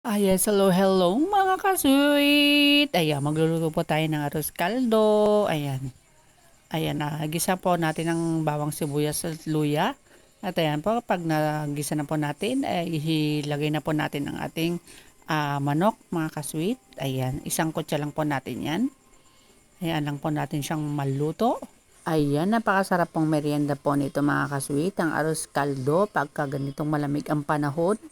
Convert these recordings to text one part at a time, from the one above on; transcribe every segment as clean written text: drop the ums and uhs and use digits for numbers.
Yes, hello mga ka-sweet. Ayan, magluluto po tayo ng arroz caldo. Ayan. Ayan, gisa po natin ang bawang sibuyas at luya. At ayan po, pag nagisa na po natin, ay ilagay na po natin ang ating manok, mga ka-sweet. Ayan, isang kutsa lang po natin yan. Ayan lang po natin siyang maluto. Ayan, napakasarap pong merienda po nito mga ka-sweet. Ang arroz caldo, pagka ganitong malamig ang panahon.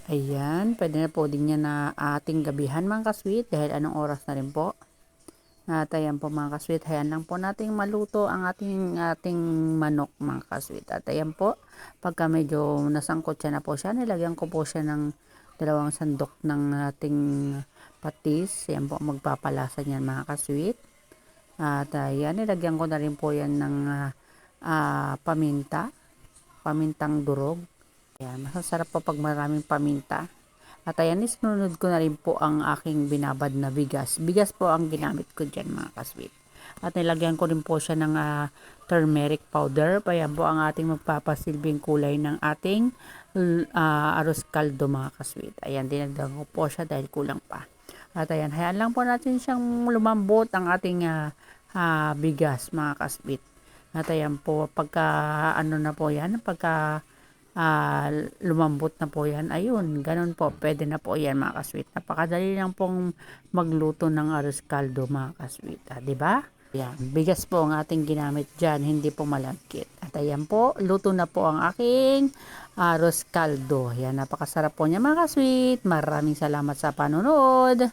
Ayan, pwede na po din yan na ating gabihan mga kasweet dahil anong oras na rin po. At ayan po mga kasweet, hayan lang po nating maluto ang ating manok mga kasweet. At ayan po, pagka medyo nasangkot siya na po siya, nilagyan ko po siya ng 2 sandok ng ating patis. Ayan po, magpapalasa niyan mga kasweet. At ayan, nilagyan ko na rin po yan ng pamintang durog. Ayan, masasarap po pag maraming paminta. At ayan, isunod ko na rin po ang aking binabad na bigas. Bigas po ang ginamit ko dyan mga kasweet. At nilagyan ko rin po siya ng turmeric powder. Ayan po ang ating magpapasilbing kulay ng ating arroz caldo mga kasweet. Ayan, dinagdagan ko po siya dahil kulang pa. At ayan, hayaan lang po natin siyang lumambot ang ating bigas mga kasweet. At ayan po, pagka ano na po yan, pagka lumambot na po yan. Ayun, ganun po. Pwede na po yan mga kasweet. Napakadali lang pong magluto ng arroz caldo mga kasweet. Diba? Yan, bigas po ang ating ginamit dyan, hindi po malagkit. At ayan po, luto na po ang aking arroz caldo. Yan, napakasarap po niya mga kasweet. Maraming salamat sa panonood.